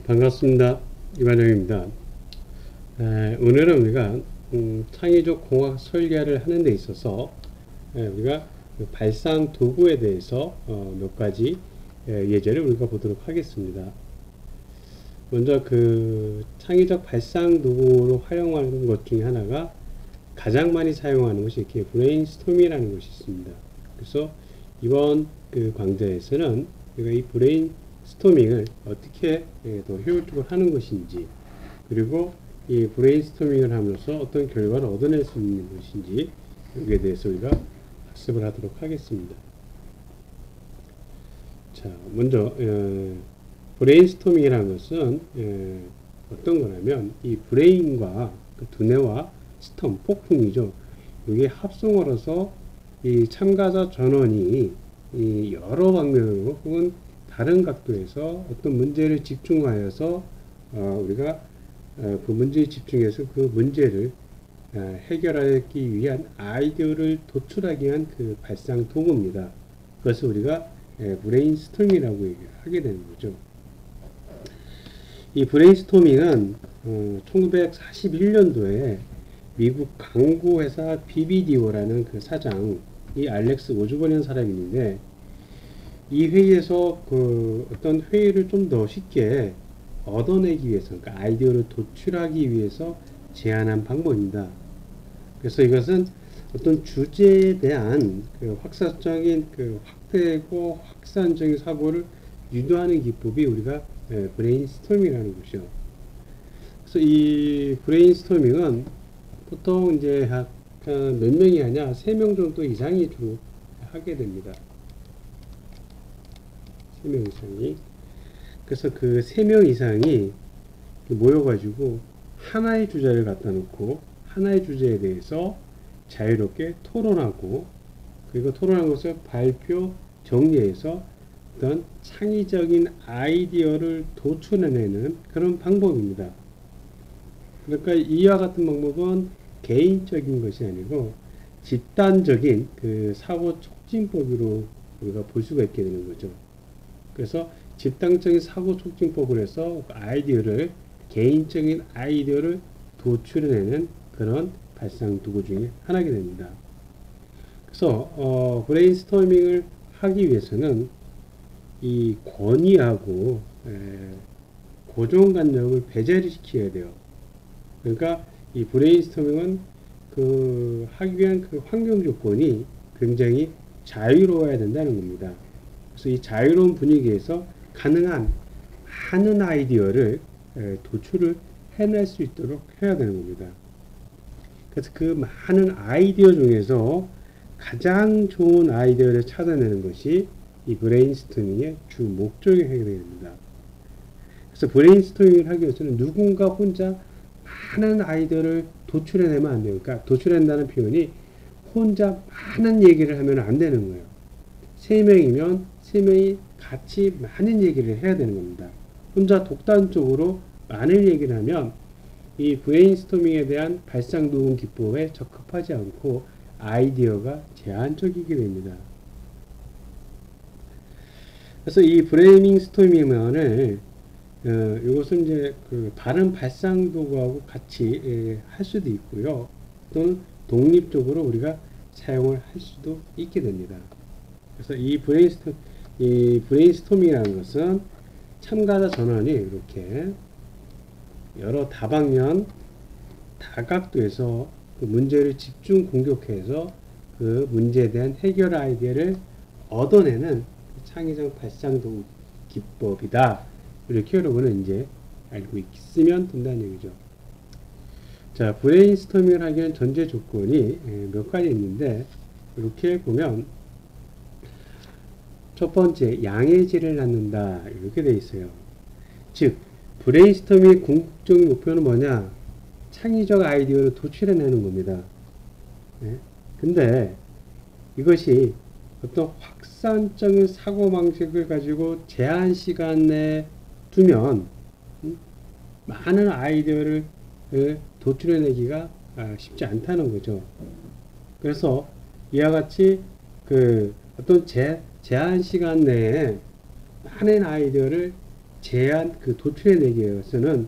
반갑습니다. 이반영입니다. 오늘은 우리가 창의적 공학 설계를 하는 데 있어서 우리가 그 발상 도구에 대해서 몇 가지 예제를 우리가 보도록 하겠습니다. 먼저 그 창의적 발상 도구로 활용하는 것 중에 하나가 가장 많이 사용하는 것이 이렇게 브레인스토밍이라는 것이 있습니다. 그래서 이번 그 강좌에서는 우리가 이 브레인스토밍을 어떻게 더 효율적으로 하는 것인지, 그리고 이 브레인스토밍을 하면서 어떤 결과를 얻어낼 수 있는 것인지, 여기에 대해서 우리가 학습을 하도록 하겠습니다. 자, 먼저 브레인스토밍이라는 것은 어떤 거냐면 이 브레인과 그 두뇌와 스톰, 폭풍이죠. 이게 합성어로서 이 참가자 전원이 이 여러 방면으로 혹은 다른 각도에서 어떤 문제를 집중하여서 우리가 그 문제에 집중해서 그 문제를 해결하기 위한 아이디어를 도출하기 위한 그 발상 도구입니다. 그것을 우리가 브레인스토밍이라고 하게 되는 거죠. 이 브레인스토밍은 1941년도에 미국 광고회사 BBDO라는 그 사장, 이 알렉스 오즈본이라는 사람이 있는데, 이 회의에서 그 어떤 회의를 좀 더 쉽게 얻어내기 위해서, 그러니까 아이디어를 도출하기 위해서 제안한 방법입니다. 그래서 이것은 어떤 주제에 대한 그 확산적인 그 확대고 확산적인 사고를 유도하는 기법이 우리가 브레인스토밍이라는 것이죠. 그래서 이 브레인스토밍은 보통 이제 몇 명이 하냐, 3명 정도 이상이 주로 하게 됩니다. 3명 이상이. 그래서 그 3명 이상이 모여가지고 하나의 주제를 갖다 놓고 하나의 주제에 대해서 자유롭게 토론하고, 그리고 토론한 것을 발표, 정리해서 어떤 창의적인 아이디어를 도출해내는 그런 방법입니다. 그러니까 이와 같은 방법은 개인적인 것이 아니고 집단적인 그 사고 촉진법으로 우리가 볼 수가 있게 되는 거죠. 그래서 집단적인 사고 촉진법을 해서 아이디어를, 개인적인 아이디어를 도출해내는 그런 발상 도구 중에 하나가 됩니다. 그래서 브레인스토밍을 하기 위해서는 이 권위하고 고정관념을 배제를 시켜야 돼요. 그러니까 이 브레인스토밍은 그 하기 위한 그 환경 조건이 굉장히 자유로워야 된다는 겁니다. 그래서 이 자유로운 분위기에서 가능한 많은 아이디어를 도출을 해낼 수 있도록 해야 되는 겁니다. 그래서 그 많은 아이디어 중에서 가장 좋은 아이디어를 찾아내는 것이 이 브레인스토밍의 주 목적이 되게 됩니다. 그래서 브레인스토밍을 하기 위해서는 누군가 혼자 많은 아이디어를 도출해내면 안 돼요. 그러니까 도출한다는 표현이 혼자 많은 얘기를 하면 안 되는 거예요. 3명이면 3명이 같이 많은 얘기를 해야 되는 겁니다. 혼자 독단적으로 많은 얘기를 하면 이 브레인스토밍에 대한 발상 도구 기법에 적합하지 않고 아이디어가 제한적이게 됩니다. 그래서 이 브레인스토밍을 이것은 이제 그 다른 발상 도구하고 같이 할 수도 있고요. 또는 독립적으로 우리가 사용을 할 수도 있게 됩니다. 그래서 이 브레인스토밍이라는 것은 참가자 전원이 이렇게 여러 다방면, 다각도에서 그 문제를 집중 공격해서 그 문제에 대한 해결 아이디어를 얻어내는 창의적 발상 도구 기법이다. 이렇게 여러분은 이제 알고 있으면 된다는 얘기죠. 자, 브레인스토밍을 하기 위한 전제 조건이 몇 가지 있는데, 이렇게 보면 첫 번째, 양해질을 낳는다. 이렇게 되어 있어요. 즉, 브레인스토밍의 궁극적인 목표는 뭐냐? 창의적 아이디어를 도출해내는 겁니다. 네? 근데 이것이 어떤 확산적인 사고방식을 가지고 제한 시간 내에 두면 많은 아이디어를 도출해내기가 쉽지 않다는 거죠. 그래서 이와 같이 그 어떤 제한 시간 내에 많은 아이디어를 제한 그 도출해내기 위해서는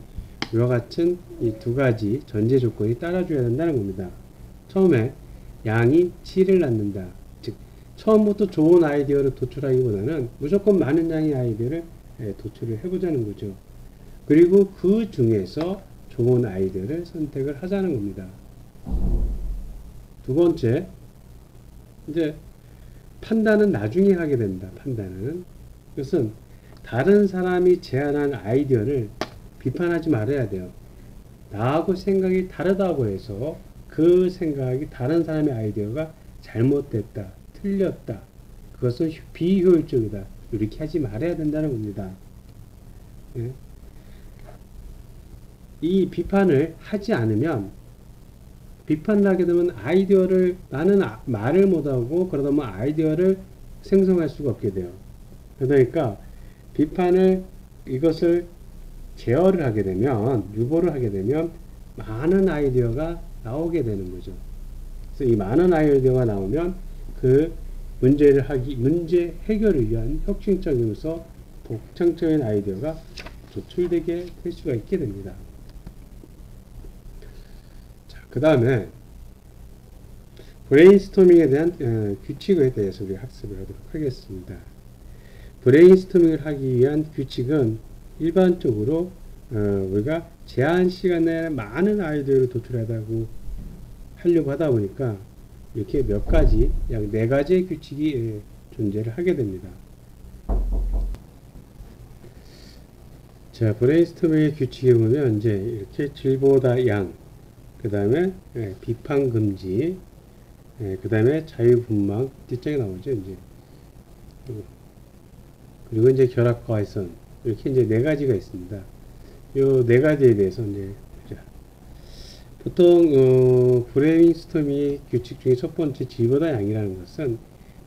이와 같은 이 두 가지 전제 조건이 따라줘야 된다는 겁니다. 처음에 양이 7을 낳는다. 즉 처음부터 좋은 아이디어를 도출하기보다는 무조건 많은 양의 아이디어를 도출을 해보자는 거죠. 그리고 그 중에서 좋은 아이디어를 선택을 하자는 겁니다. 두 번째, 이제 판단은 나중에 하게 된다. 판단은 그것은 다른 사람이 제안한 아이디어를 비판하지 말아야 돼요. 나하고 생각이 다르다고 해서 그 생각이 다른 사람의 아이디어가 잘못됐다, 틀렸다, 그것은 비효율적이다, 이렇게 하지 말아야 된다는 겁니다. 예? 이 비판을 하지 않으면, 비판을 하게 되면 아이디어를, 나는 말을 못하고 그러다 보면 아이디어를 생성할 수가 없게 돼요. 그러니까 비판을, 이것을 제어를 하게 되면, 유보를 하게 되면 많은 아이디어가 나오게 되는 거죠. 그래서 이 많은 아이디어가 나오면 그 문제 해결을 위한 혁신적이면서 독창적인 아이디어가 도출되게 될 수가 있게 됩니다. 자, 그 다음에 브레인스토밍에 대한 규칙에 대해서 우리 학습을 하도록 하겠습니다. 브레인스토밍을 하기 위한 규칙은 일반적으로 우리가 제한 시간 내에 많은 아이디어를 도출하려고 하다 보니까 이렇게 몇 가지, 약 4가지의 규칙이 존재를 하게 됩니다. 자, 브레인스토밍의 규칙에 보면 이제 이렇게 질보다 양, 그 다음에 비판 금지, 그 다음에 자유분방 뒷장에 나오죠. 이제 그리고 이제 결합 과외선, 이렇게 이제 4가지가 있습니다. 이 4가지에 대해서 이제 보자. 보통 브레인스토밍의 규칙 중에 첫 번째 질보다 양이라는 것은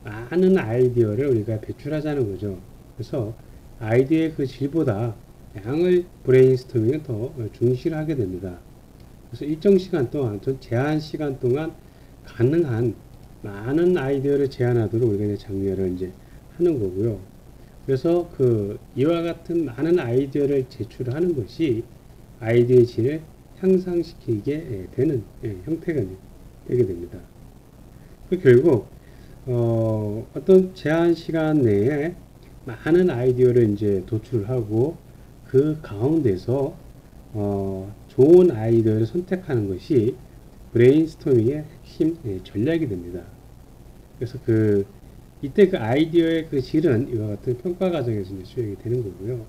많은 아이디어를 우리가 배출하자는 거죠. 그래서 아이디어의 그 질보다 양을 브레인스토밍은 더 중시하게 됩니다. 그래서 일정 시간 동안, 제한 시간 동안 가능한 많은 아이디어를 제안하도록 우리가 이제 장려를 이제 하는 거고요. 그래서 이와 같은 많은 아이디어를 제출하는 것이 아이디어의 질을 향상시키게 되는 형태가 되게 됩니다. 결국 어떤 제한 시간 내에 많은 아이디어를 이제 도출하고 그 가운데서 좋은 아이디어를 선택하는 것이 브레인스토밍의 핵심 전략이 됩니다. 그래서 이때 그 아이디어의 그 질은 이와 같은 평가 과정에서 이제 수행이 되는 거고요.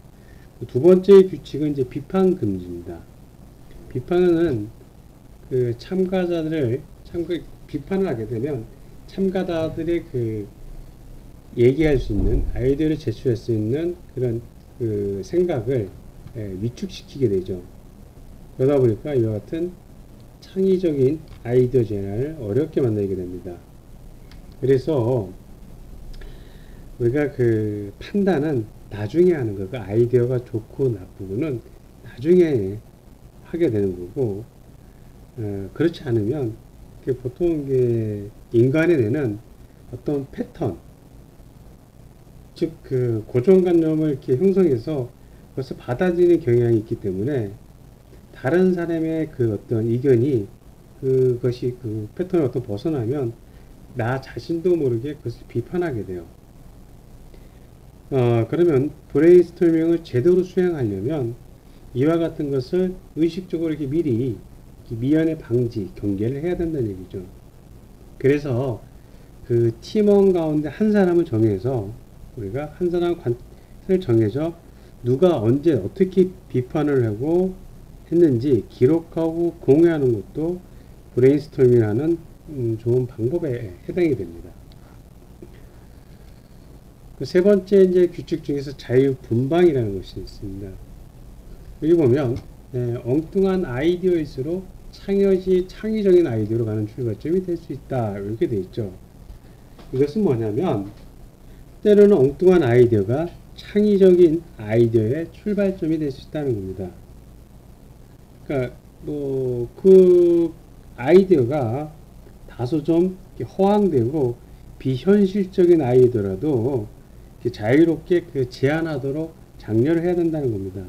두 번째 규칙은 이제 비판 금지입니다. 비판은 비판을 하게 되면 참가자들의 얘기할 수 있는, 아이디어를 제출할 수 있는 그런 생각을 위축시키게 되죠. 그러다 보니까 이와 같은 창의적인 아이디어 제안을 어렵게 만들게 됩니다. 그래서 우리가 판단은 나중에 하는 거, 아이디어가 좋고 나쁘고는 나중에 하게 되는 거고, 그렇지 않으면 보통 인간의 뇌는 어떤 패턴, 즉 고정관념을 이렇게 형성해서 그것을 받아들이는 경향이 있기 때문에 다른 사람의 어떤 의견이 그것이 패턴을 벗어나면 나 자신도 모르게 그것을 비판하게 돼요. 그러면 브레인스토밍을 제대로 수행하려면 이와 같은 것을 의식적으로 이렇게 미리 미연에 방지, 경계를 해야 된다는 얘기죠. 그래서 팀원 가운데 한 사람을 정해서, 우리가 한 사람을 정해서 누가 언제 어떻게 비판을 하고 했는지 기록하고 공유하는 것도 브레인스토밍이라는 좋은 방법에 해당이 됩니다. 세 번째 이제 규칙 중에서 자유분방이라는 것이 있습니다. 여기 보면 엉뚱한 아이디어일수록 창의적인 아이디어로 가는 출발점이 될 수 있다, 이렇게 되어 있죠. 이것은 뭐냐면 때로는 엉뚱한 아이디어가 창의적인 아이디어의 출발점이 될 수 있다는 겁니다. 그러니까 아이디어가 다소 좀 허황되고 비현실적인 아이디어라도 자유롭게 제안하도록 장려를 해야 된다는 겁니다.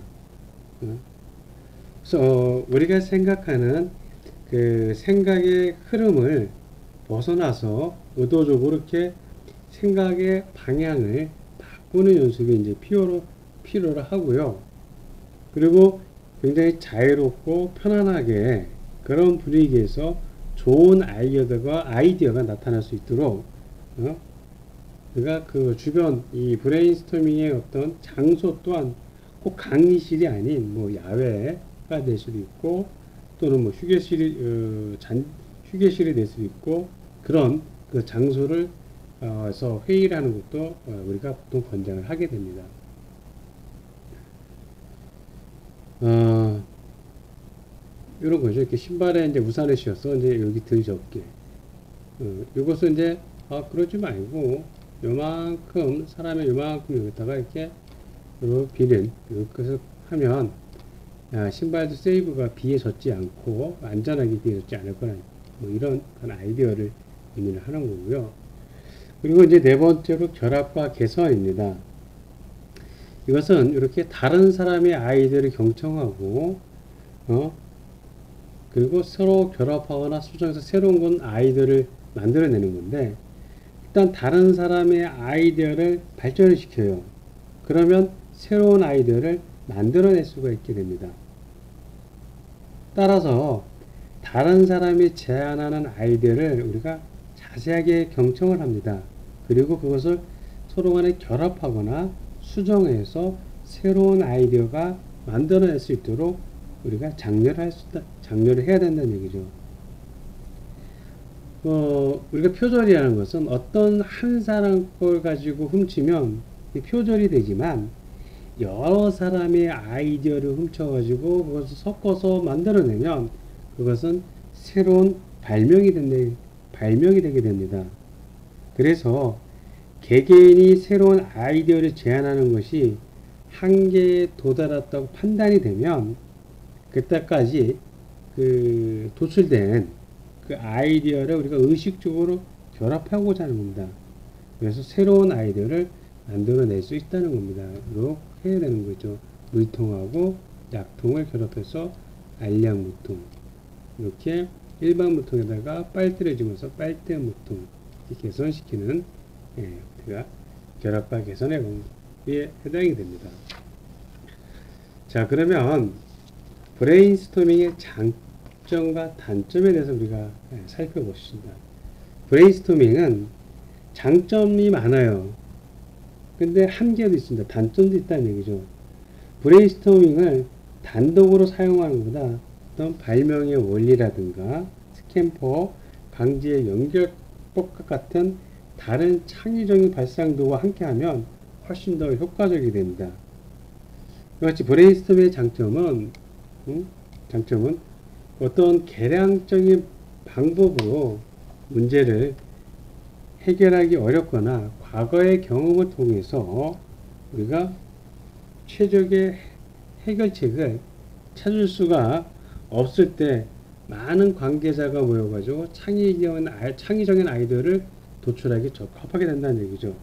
그래서 우리가 생각하는 그 생각의 흐름을 벗어나서 의도적으로 이렇게 생각의 방향을 바꾸는 연습이 이제 필요로 하고요. 그리고 굉장히 자유롭고 편안하게 그런 분위기에서 좋은 아이디어가 나타날 수 있도록, 우리가 그 주변 이 브레인스토밍의 어떤 장소 또한 꼭 강의실이 아닌 뭐 야외가 될 수도 있고, 또는 뭐 휴게실이 될 수도 있고, 그런 그 장소를 에서 회의를 하는 것도 우리가 보통 권장을 하게 됩니다. 이런 거죠. 이렇게 신발에 이제 우산을 씌워서 이제 여기 들적게. 이것은 이제, 그러지 말고, 요만큼, 사람의 요만큼 여기다가 이렇게, 비는, 이렇게 하면, 신발도 세이브가 비에 젖지 않고, 안전하게 비에 젖지 않을 거라, 뭐 이런 아이디어를 의미를 하는 거고요. 그리고 이제 네 번째로 결합과 개선입니다. 이것은 이렇게 다른 사람의 아이디어를 경청하고, 그리고 서로 결합하거나 수정해서 새로운 아이디어를 만들어내는 건데, 일단 다른 사람의 아이디어를 발전을 시켜요. 그러면 새로운 아이디어를 만들어낼 수가 있게 됩니다. 따라서 다른 사람이 제안하는 아이디어를 우리가 자세하게 경청을 합니다. 그리고 그것을 서로 간에 결합하거나 수정해서 새로운 아이디어가 만들어낼 수 있도록 우리가 장려를 해야 된다는 얘기죠. 우리가 표절이라는 것은 어떤 한 사람 걸 가지고 훔치면 표절이 되지만, 여러 사람의 아이디어를 훔쳐가지고 그것을 섞어서 만들어내면 그것은 새로운 발명이 되게 됩니다. 그래서 개개인이 새로운 아이디어를 제안하는 것이 한계에 도달했다고 판단이 되면, 그때까지 그 도출된 그 아이디어를 우리가 의식적으로 결합하고자 하는 겁니다. 그래서 새로운 아이디어를 만들어낼 수 있다는 겁니다. 이렇게 해야 되는 거죠. 물통하고 약통을 결합해서 알약무통, 이렇게 일반 무통에다가 빨대를 집어서 빨대무통 개선시키는, 우리가 결합과 개선의 방법에 해당이 됩니다. 자, 그러면 브레인스토밍의 장점과 단점에 대해서 우리가 살펴보겠습니다. 브레인스토밍은 장점이 많아요. 근데 한계도 있습니다. 단점도 있다는 얘기죠. 브레인스토밍을 단독으로 사용하는 것보다 어떤 발명의 원리라든가 스탬퍼, 강지의 연결법과 같은 다른 창의적인 발상도와 함께하면 훨씬 더 효과적이 됩니다. 이같이 브레인스토밍의 장점은 어떤 개량적인 방법으로 문제를 해결하기 어렵거나 과거의 경험을 통해서 우리가 최적의 해결책을 찾을 수가 없을 때 많은 관계자가 모여가지고 창의적인 아이디어를 도출하기 적합하게 된다는 얘기죠.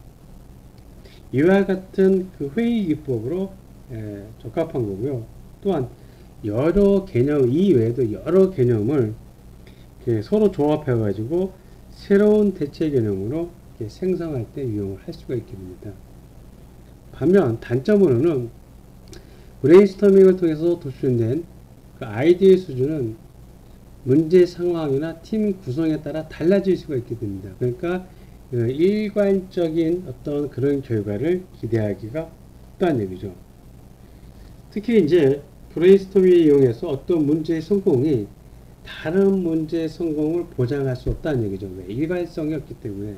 이와 같은 그 회의 기법으로 적합한 거고요. 또한 여러 개념 이외에도 여러 개념을 서로 조합해 가지고 새로운 대체 개념으로 생성할 때 이용을 할 수가 있게 됩니다. 반면 단점으로는 브레인스토밍을 통해서 도출된 그 아이디어의 수준은 문제 상황이나 팀 구성에 따라 달라질 수가 있게 됩니다. 그러니까 일관적인 어떤 그런 결과를 기대하기가 없다는 얘기죠. 특히 이제 브레인스토밍을 이용해서 어떤 문제의 성공이 다른 문제의 성공을 보장할 수 없다는 얘기죠. 왜? 일관성이 없기 때문에.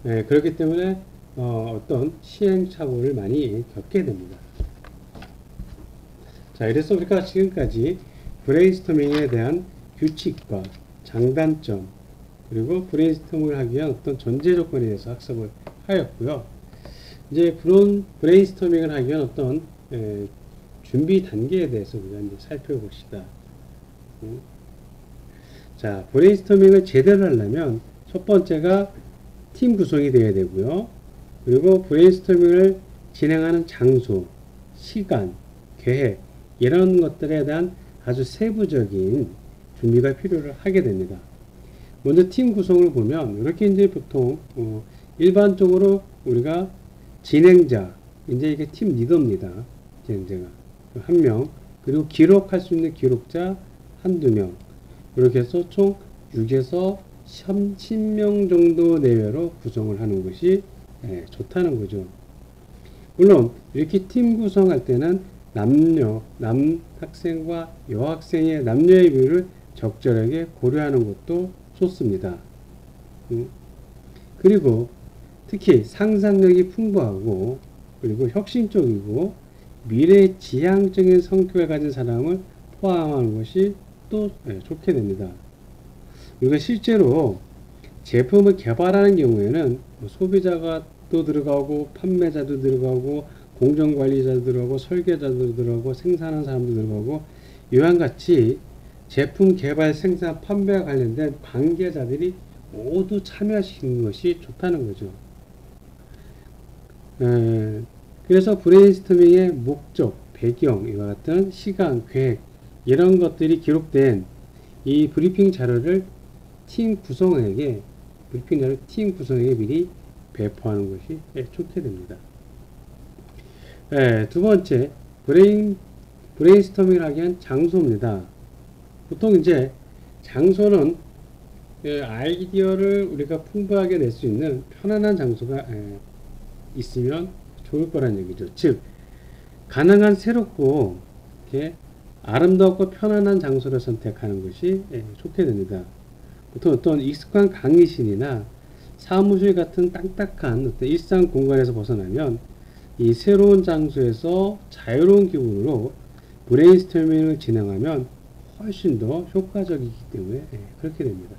그렇기 때문에 어떤 시행착오를 많이 겪게 됩니다. 자, 이래서 우리가 지금까지 브레인스토밍에 대한 규칙과 장단점, 그리고 브레인스토밍을 하기 위한 어떤 전제 조건에 대해서 학습을 하였고요. 이제 브레인스토밍을 하기 위한 어떤 준비 단계에 대해서 우리가 이제 살펴봅시다. 자, 브레인스토밍을 제대로 하려면 첫 번째가 팀 구성이 되어야 되고요. 그리고 브레인스토밍을 진행하는 장소, 시간, 계획 이런 것들에 대한 아주 세부적인 준비가 필요를 하게 됩니다. 먼저 팀 구성을 보면 이렇게 이제 보통 일반적으로 우리가 진행자, 이제 이게 팀 리더입니다. 진행자가 한 명, 그리고 기록할 수 있는 기록자 한두 명, 이렇게 해서 총 6에서 30명 정도 내외로 구성을 하는 것이 좋다는 거죠. 물론 이렇게 팀 구성할 때는 남학생과 여학생의 남녀의 비율을 적절하게 고려하는 것도 좋습니다. 그리고 특히 상상력이 풍부하고 그리고 혁신적이고 미래지향적인 성격을 가진 사람을 포함하는 것이 또 좋게 됩니다. 우리가 실제로 제품을 개발하는 경우에는 소비자가 또 들어가고 판매자도 들어가고 공정관리자도 들어가고 설계자도 들어가고 생산하는 사람도 들어가고 이와 같이 제품 개발, 생산, 판매와 관련된 관계자들이 모두 참여하시는 것이 좋다는 거죠. 그래서 브레인스토밍의 목적, 배경, 이와 같은 시간, 계획 이런 것들이 기록된 이 브리핑 자료를 팀 구성에게 미리 배포하는 것이 좋게 됩니다. 두 번째, 브레인스토밍을 하기 위한 장소입니다. 보통 이제 장소는 아이디어를 우리가 풍부하게 낼 수 있는 편안한 장소가 있으면 좋을 거란 얘기죠. 즉, 가능한 새롭고 이렇게 아름답고 편안한 장소를 선택하는 것이 좋게 됩니다. 보통 어떤 익숙한 강의실이나 사무실 같은 딱딱한 어떤 일상 공간에서 벗어나면 이 새로운 장소에서 자유로운 기분으로 브레인스토밍을 진행하면 훨씬 더 효과적이기 때문에 그렇게 됩니다.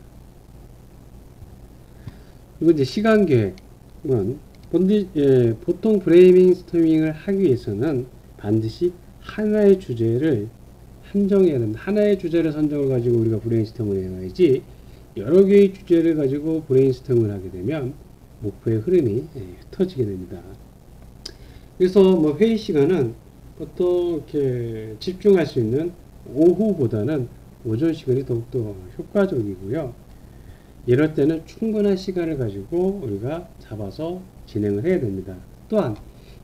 그리고 이제 시간 계획은 보통 브레인스토밍을 하기 위해서는 반드시 하나의 주제를 한정해야 됩니다. 하나의 주제를 선정을 가지고 우리가 브레인스토밍을 해야지 여러 개의 주제를 가지고 브레인스토밍을 하게 되면 목표의 흐름이 흩어지게 됩니다. 그래서 뭐 회의 시간은 보통 이렇게 집중할 수 있는 오후보다는 오전 시간이 더욱더 효과적이고요. 이럴 때는 충분한 시간을 가지고 우리가 잡아서 진행을 해야 됩니다. 또한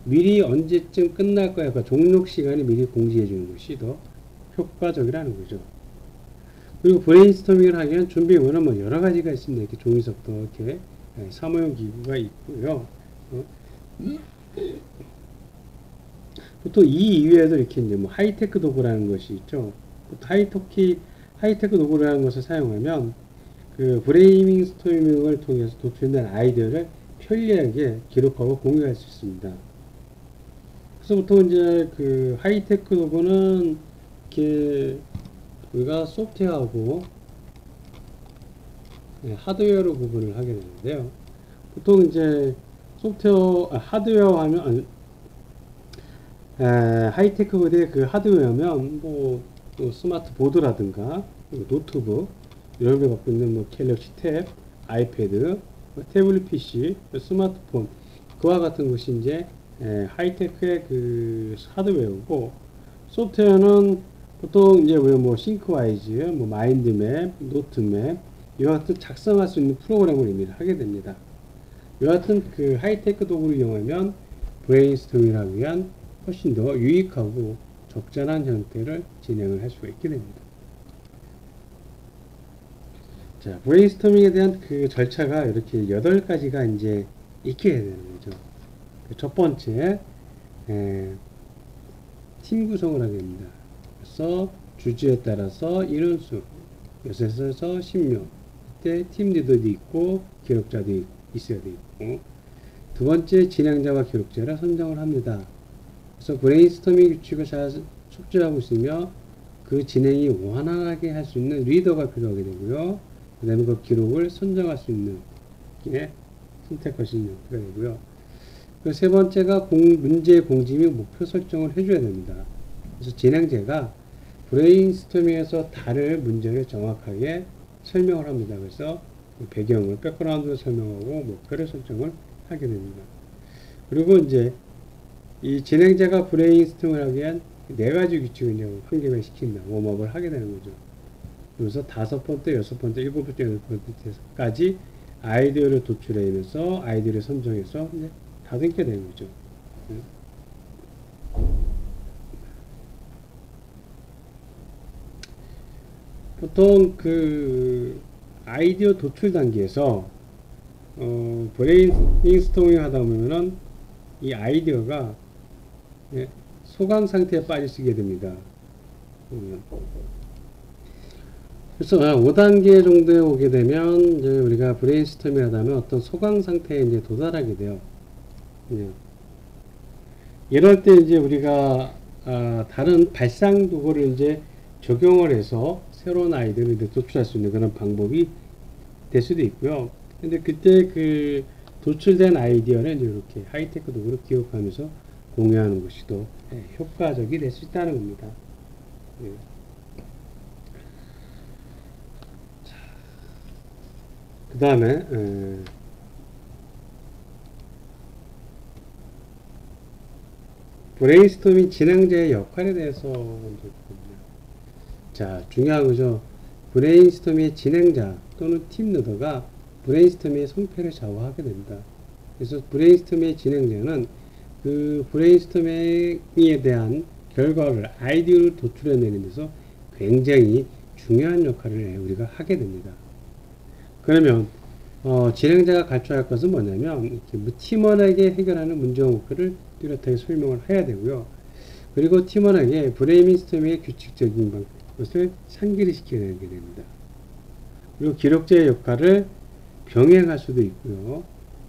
미리 언제쯤 끝날 거야, 그 종료 시간을 미리 공지해 주는 것이 더 효과적이라는 거죠. 그리고 브레인스토밍을 하기 위한 준비물은 뭐 여러 가지가 있습니다. 이렇게 종이석도 이렇게 사무용 기구가 있고요. 보통 이 이외에도 이렇게 이제 뭐 하이테크 도구라는 것이 있죠. 하이테크 도구라는 것을 사용하면 그 브레인스토밍을 통해서 도출된 아이디어를 편리하게 기록하고 공유할 수 있습니다. 그래서 보통 이제 그 하이테크 도구는 이렇게 우리가 소프트웨어하고 하드웨어로 구분을 하게 되는데요. 보통 이제 하드웨어 하면 하이테크 부대의 그 하드웨어면 뭐 스마트 보드라든가 노트북 이런 걸 갖고 있는 뭐 갤럭시 탭, 아이패드, 태블릿 PC, 스마트폰 그와 같은 것이 이제 하이테크의 그 하드웨어고, 소프트웨어는 보통 이제 뭐 싱크와이즈, 뭐 마인드맵, 노트맵 이와 같은 작성할 수 있는 프로그램을 이미 하게 됩니다. 이와 같은 그 하이테크 도구를 이용하면 브레인스토밍을 하기 위한 훨씬 더 유익하고 적절한 형태를 진행을 할 수가 있게 됩니다. 자, 브레인스토밍에 대한 그 절차가 이렇게 8가지가 이제 있게 되는 거죠. 첫 번째, 팀 구성을 하게 됩니다. 그래서 주제에 따라서 인원수 6에서 10명, 그때 팀 리더도 있고 기록자도 있어야 되고, 두 번째, 진행자와 기록자를 선정을 합니다. 그래서 브레인스토밍 규칙을 잘 숙지하고 있으며 그 진행이 원활하게 할 수 있는 리더가 필요하게 되고요. 그 다음에 그 기록을 선정할 수 있는 선택할 수 있는 형태가 되고요. 그 세 번째가 문제 공지 및 목표 설정을 해줘야 됩니다. 그래서 진행자가 브레인스토밍에서 다룰 문제를 정확하게 설명을 합니다. 그래서 배경을, 백그라운드를 설명하고 목표를 설정을 하게 됩니다. 그리고 이제 이 진행자가 브레인스토밍을 하기 위한 네 가지 규칙을 이제 환경을 시킨다. 웜업을 하게 되는 거죠. 그래서 5번째, 6번째, 7번째, 8번째까지 아이디어를 도출해내면서 아이디어를 선정해서 이제 다듬게 되는 거죠. 보통 그 아이디어 도출 단계에서 브레인스토밍 하다 보면은 이 아이디어가 소강 상태에 빠지게 됩니다. 그래서 5단계 정도에 오게 되면 이제 우리가 브레인스토밍 하다면 어떤 소강 상태에 이제 도달하게 돼요. 이럴 때 이제 우리가 다른 발상 도구를 이제 적용을 해서 새로운 아이디어를 도출할 수 있는 그런 방법이 될 수도 있고요. 근데 그때 그 도출된 아이디어는 이렇게 하이테크 도구로 기억하면서 공유하는 것이 더 효과적이 될 수 있다는 겁니다. 그 다음에 브레인스토밍 진행자의 역할에 대해서 먼저 봅니다. 자, 중요한 거죠. 브레인스토밍의 진행자 또는 팀 리더가 브레인스토밍의 성패를 좌우하게 됩니다. 그래서 브레인스토밍의 진행자는 그 브레인스토밍에 대한 결과를 아이디어를 도출해내는 데서 굉장히 중요한 역할을 우리가 하게 됩니다. 그러면 진행자가 갖춰야 할 것은 뭐냐면 이렇게 팀원에게 해결하는 문제와 목표를 뚜렷하게 설명을 해야 되고요. 그리고 팀원에게 브레인스토밍의 규칙적인 것을 상기를 시켜야 되게 됩니다. 그리고 기록자의 역할을 병행할 수도 있고요.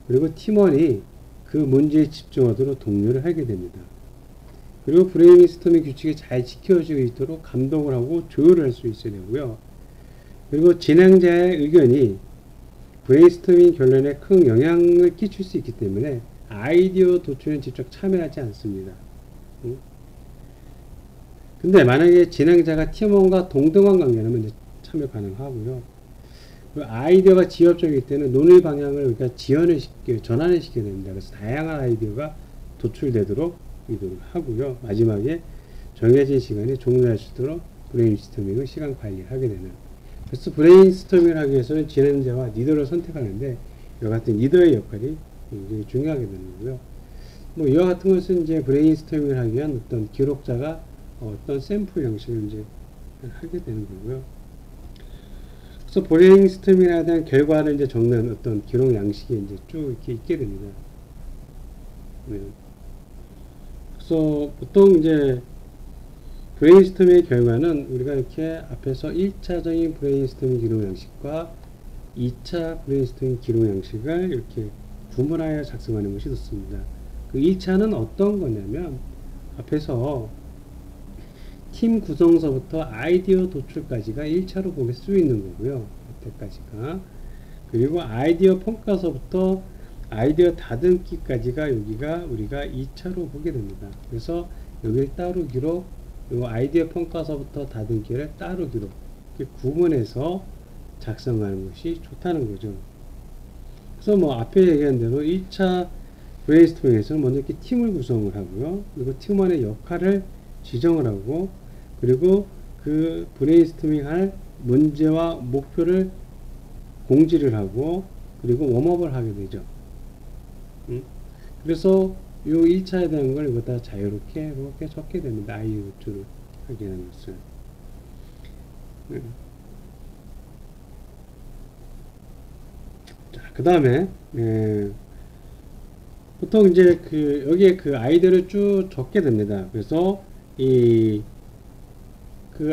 그리고 팀원이 그 문제에 집중하도록 독려를 하게 됩니다. 그리고 브레인스토밍 규칙이 잘 지켜지고 있도록 감독을 하고 조율을 할 수 있어야 되고요. 그리고 진행자의 의견이 브레인스토밍 결론에 큰 영향을 끼칠 수 있기 때문에 아이디어 도출에 직접 참여하지 않습니다. 근데 만약에 진행자가 팀원과 동등한 관계라면 이제 참여 가능하고요. 아이디어가 지엽적이기 때문에 논의 방향을 우리가 전환을 시켜야 됩니다. 그래서 다양한 아이디어가 도출되도록 유도를 하고요. 마지막에 정해진 시간에 종료할 수 있도록 브레인스토밍을 시간 관리를 하게 되는. 그래서 브레인스토밍을 하기 위해서는 진행자와 리더를 선택하는데 이와 같은 리더의 역할이 굉장히 중요하게 되는 거고요. 뭐 이와 같은 것은 이제 브레인스토밍을 하기 위한 어떤 기록자가 어떤 샘플 형식을 이제 하게 되는 거고요. 그래서 브레인스토밍에 대한 결과를 이제 적는 어떤 기록 양식이 이제 쭉 이렇게 있게 됩니다. 그래서 보통 이제 브레인스토밍의 결과는 우리가 이렇게 앞에서 1차적인 브레인스토밍 기록 양식과 2차 브레인스토밍 기록 양식을 이렇게 구분하여 작성하는 것이 좋습니다. 그 1차는 어떤 거냐면 앞에서 팀 구성서부터 아이디어 도출까지가 1차로 보게 쓰여 있는 거고요. 이때까지가. 그리고 아이디어 평가서부터 아이디어 다듬기까지가 여기가 우리가 2차로 보게 됩니다. 그래서 여기를 따로 기록, 그리고 아이디어 평가서부터 다듬기를 따로 기록, 이렇게 구분해서 작성하는 것이 좋다는 거죠. 그래서 뭐 앞에 얘기한 대로 1차 브레인스토밍에서는 먼저 이렇게 팀을 구성을 하고요. 그리고 팀원의 역할을 지정을 하고, 그리고 그 브레인스토밍 할 문제와 목표를 공지를 하고, 그리고 웜업을 하게 되죠. 그래서 이 1차에 대한 걸 이거 다 자유롭게 이렇게 적게 됩니다. 아이디어 도출을 하게 하는 것을. 자, 그 다음에, 보통 이제 여기에 그 아이디어를 쭉 적게 됩니다. 그래서 그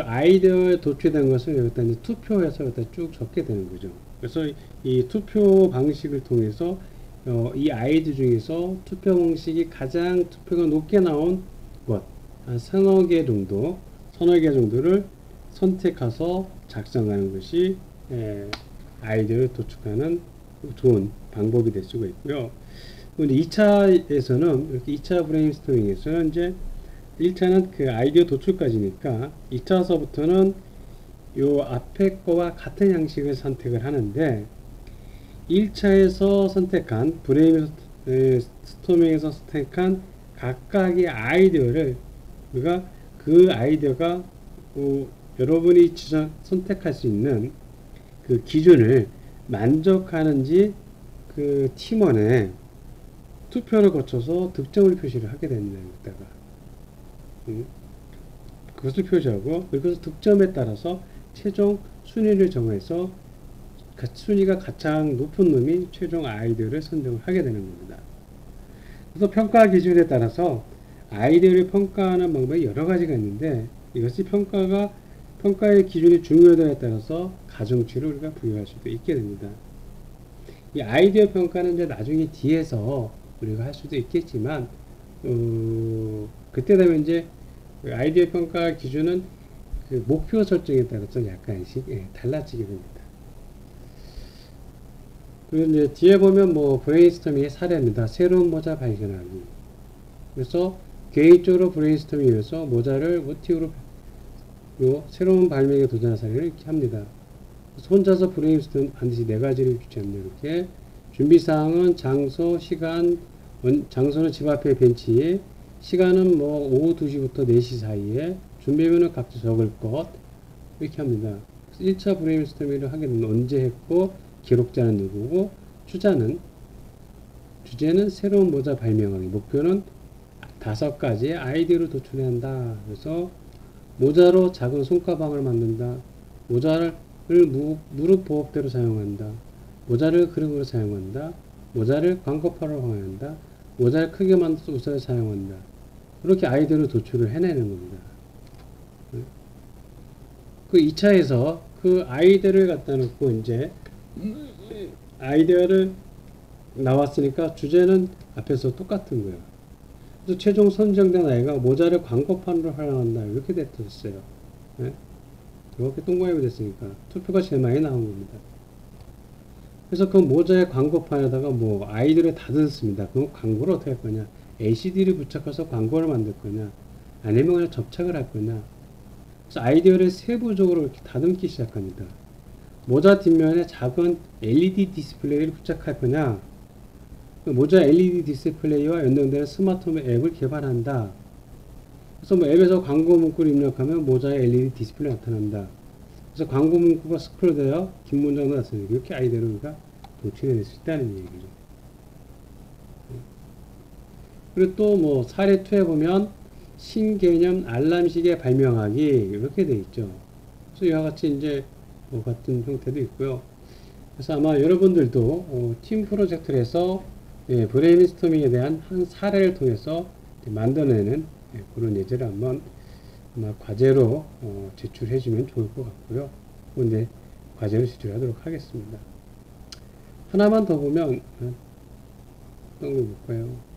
아이디어에 도출된 것을 여기다 이제 투표해서 여기다 쭉 적게 되는 거죠. 그래서 이 투표 방식을 통해서 이 아이디어 중에서 투표 방식이 가장 투표가 높게 나온 것, 한 서너 개 정도를 선택해서 작성하는 것이 아이디어를 도출하는 좋은 방법이 될 수가 있고요. 근데 2차에서는 이렇게 2차 브레인스토밍에서는 이제 1차는 그 아이디어 도출까지니까 2차서부터는 요 앞에 거와 같은 양식을 선택을 하는데 1차에서 선택한 브레인스토밍에서 선택한 각각의 아이디어를 우리가 그 아이디어가 여러분이 선택할 수 있는 그 기준을 만족하는지 그 팀원의 투표를 거쳐서 득점을 표시를 하게 된다는 거다가 그것을 표시하고 그래서 득점에 따라서 최종 순위를 정해서 순위가 가장 높은 놈이 최종 아이디어를 선정을 하게 되는 겁니다. 그래서 평가 기준에 따라서 아이디어를 평가하는 방법이 여러 가지가 있는데 이것이 평가의 기준이 중요하다에 따라서 가중치를 우리가 부여할 수도 있게 됩니다. 이 아이디어 평가는 이제 나중에 뒤에서 우리가 할 수도 있겠지만 그때 되면 이제 아이디어 평가 기준은 그 목표 설정에 따라서 약간씩 달라지게 됩니다. 그리고 이제 뒤에 보면 뭐 브레인스토밍의 사례입니다. 새로운 모자 발견하기. 그래서 개인적으로 브레인스토밍을 위해서 모자를 모티브로 새로운 발명에 도전한 사례를 이렇게 합니다. 그래서 혼자서 브레인스토밍 반드시 4가지를 주체합니다. 이렇게 준비사항은 장소, 시간, 장소는 집 앞에 벤치에, 시간은 뭐 오후 2시부터 4시 사이에, 준비면은 각자 적을 것 이렇게 합니다. 1차 브레인스토밍을 하게 되면 언제 했고 기록자는 누구고 주제는 새로운 모자 발명하기, 목표는 5가지의 아이디어를 도출해야 한다. 그래서 모자로 작은 손가방을 만든다. 모자를 무릎 보호대로 사용한다. 모자를 그릇으로 사용한다. 모자를 광고파로 활용한다. 모자를 크게 만들어서 우산을 사용한다. 그렇게 아이디어를 도출을 해내는 겁니다. 그 2차에서 그 아이디어를 갖다 놓고 이제 아이디어를 나왔으니까 주제는 앞에서 똑같은 거예요. 그래서 최종 선정된 아이가 모자를 광고판으로 활용한다. 이렇게 됐어요. 네? 이렇게 동그라미 됐으니까 투표가 제일 많이 나온 겁니다. 그래서 그 모자의 광고판에다가 뭐 아이디어를 다듬습니다. 그럼 광고를 어떻게 할 거냐? LCD를 부착해서 광고를 만들 거냐? 아니면 그냥 접착을 할 거냐? 그래서 아이디어를 세부적으로 이렇게 다듬기 시작합니다. 모자 뒷면에 작은 LED 디스플레이를 부착할 거냐? 모자 LED 디스플레이와 연동되는 스마트폰 앱을 개발한다. 그래서 뭐 앱에서 광고 문구를 입력하면 모자에 LED 디스플레이 나타난다. 그래서 광고 문구가 스크롤되어 긴 문장으로 나타납니다. 이렇게 아이디어를 우리가 도출해낼 수 있다는 얘기죠. 그리고 또 뭐 사례 2에 보면 신개념 알람시계 발명하기 이렇게 돼 있죠. 그래서 이와 같이 이제 뭐 같은 형태도 있고요. 그래서 아마 여러분들도 팀 프로젝트를 해서 브레인스토밍에 대한 한 사례를 통해서 만들어내는 그런 예제를 한번 아마 과제로 제출해 주면 좋을 것 같고요. 근데 과제로 제출하도록 하겠습니다. 하나만 더 보면 어떤 거 볼까요?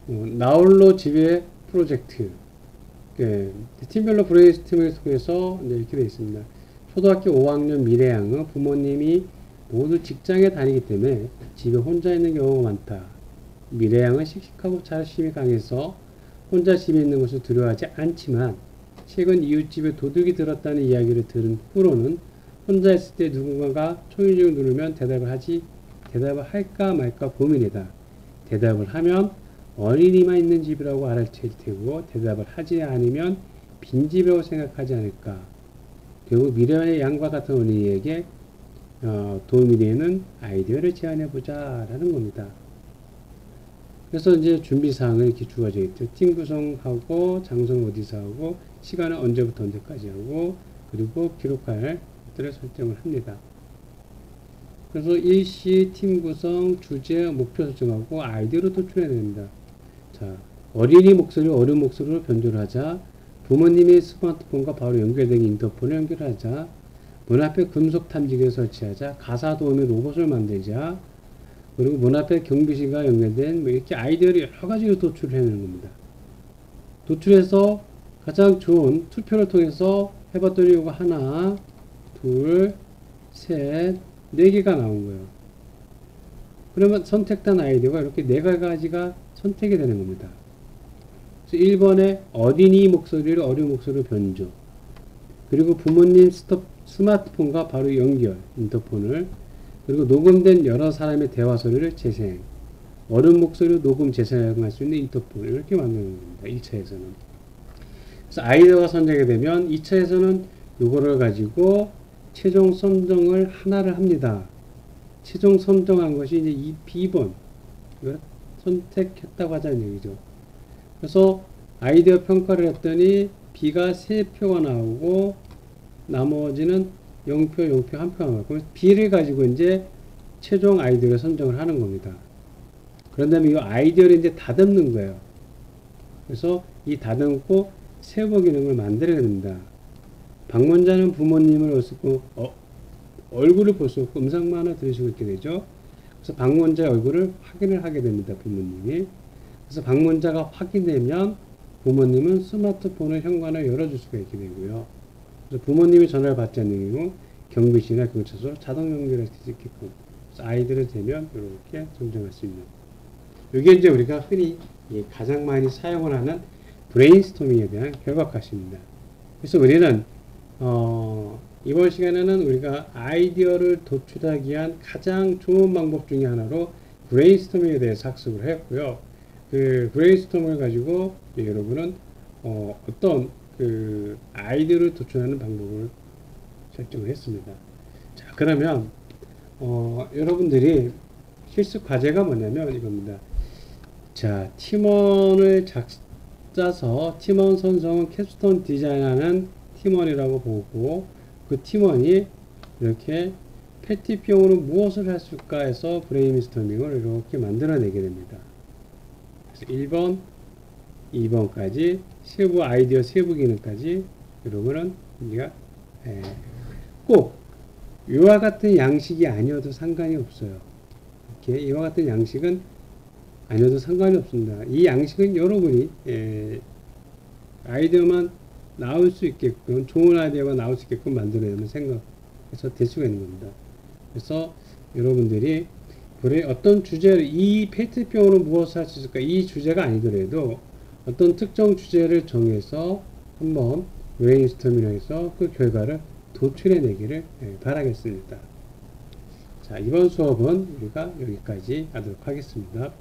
나홀로 지배 프로젝트. 팀별로 브레인스토밍을 통해서 이렇게 되어 있습니다. 초등학교 5학년 미래양은 부모님이 모두 직장에 다니기 때문에 집에 혼자 있는 경우가 많다. 미래양은 씩씩하고 자존심이 강해서 혼자 집에 있는 것을 두려워하지 않지만 최근 이웃집에 도둑이 들었다는 이야기를 들은 후로는 혼자 있을 때 누군가가 초인종을 누르면 대답을 할까 말까 고민이다. 대답을 하면 어린이만 있는 집이라고 알아챌 테고 대답을 하지 않으면 빈집이라고 생각하지 않을까. 결국 미래의 양과 같은 어린이에게 도움이 되는 아이디어를 제안해보자 라는 겁니다. 그래서 이제 준비사항을 이렇게 주어져 있죠. 팀 구성하고 장소는 어디서 하고 시간은 언제부터 언제까지 하고 그리고 기록할 것들을 설정을 합니다. 그래서 일시, 팀 구성, 주제, 목표 설정하고 아이디어로 도출해야 됩니다. 자, 어린이 목소리를 어른 목소리로 변조를 하자. 부모님의 스마트폰과 바로 연결된 인터폰을 연결하자. 문 앞에 금속 탐지기를 설치하자. 가사 도우미 로봇을 만들자. 그리고 문 앞에 경비실과 연결된 뭐 이렇게 아이디어를 여러 가지로 도출을 해내는 겁니다. 도출해서 가장 좋은 투표를 통해서 해봤더니 이거 하나, 둘, 셋, 4개가 나온 거예요. 그러면 선택된 아이디어가 이렇게 4가지가 선택이 되는 겁니다. 그래서 1번에 어린이 목소리를 어린 목소리로 변조. 그리고 부모님 스마트폰과 바로 연결, 인터폰을, 그리고 녹음된 여러 사람의 대화 소리를 재생, 어른 목소리로 녹음 재생할 수 있는 인터폰, 이렇게 만드는 겁니다. 1차에서는. 그래서 아이디어가 선정이 되면 2차에서는 이거를 가지고 최종 선정을 하나를 합니다. 최종 선정한 것이 이제 이 B번, 이걸 선택했다고 하자는 얘기죠. 그래서 아이디어 평가를 했더니 B가 3표가 나오고 나머지는 0표, 0표, 1표가 나오고, 그래서 B를 가지고 이제 최종 아이디어를 선정을 하는 겁니다. 그런 다음에 이 아이디어를 이제 다듬는 거예요. 그래서 이 다듬고 세부 기능을 만들어야 됩니다. 방문자는 부모님을 얼굴을 볼 수 없고 음성만 하나 들으시고 있게 되죠. 그래서 방문자의 얼굴을 확인을 하게 됩니다. 부모님이. 그래서 방문자가 확인되면 부모님은 스마트폰을 현관을 열어줄 수가 있게 되고요. 그래서 부모님이 전화를 받지 않는 경우 경비실이나 경찰서 자동 연결할 수 있게끔, 아이들을 대면 이렇게 선정할 수 있는, 이게 이제 우리가 흔히 가장 많이 사용을 하는 브레인스토밍에 대한 결과값입니다. 그래서 우리는 이번 시간에는 우리가 아이디어를 도출하기 위한 가장 좋은 방법 중에 하나로 브레인스토밍에 대해서 학습을 했고요. 그 브레인스토밍을 가지고 여러분은 어떤 그 아이디어를 도출하는 방법을 설정을 했습니다. 자, 그러면 여러분들이 실습 과제가 뭐냐면 이겁니다. 자, 팀원을 짜서 팀원 선정은 캡스톤 디자인하는 팀원이라고 보고, 그 팀원이 이렇게 페티병으로 무엇을 했을까 해서 브레인스토밍을 이렇게 만들어내게 됩니다. 그래서 1번, 2번까지 세부 아이디어 세부 기능까지 여러분은 우리가 꼭 이와 같은 양식이 아니어도 상관이 없어요. 이렇게 이와 같은 양식은 아니어도 상관이 없습니다. 이 양식은 여러분이 아이디어만 나올 수 있게끔, 좋은 아이디어가 나올 수 있게끔 만들어내는 생각해서 될 수가 있는 겁니다. 그래서 여러분들이 어떤 주제를, 이 페트병으로 무엇을 할 수 있을까, 이 주제가 아니더라도 어떤 특정 주제를 정해서 한번 브레인스토밍을 해서 그 결과를 도출해 내기를 바라겠습니다. 자, 이번 수업은 우리가 여기까지 하도록 하겠습니다.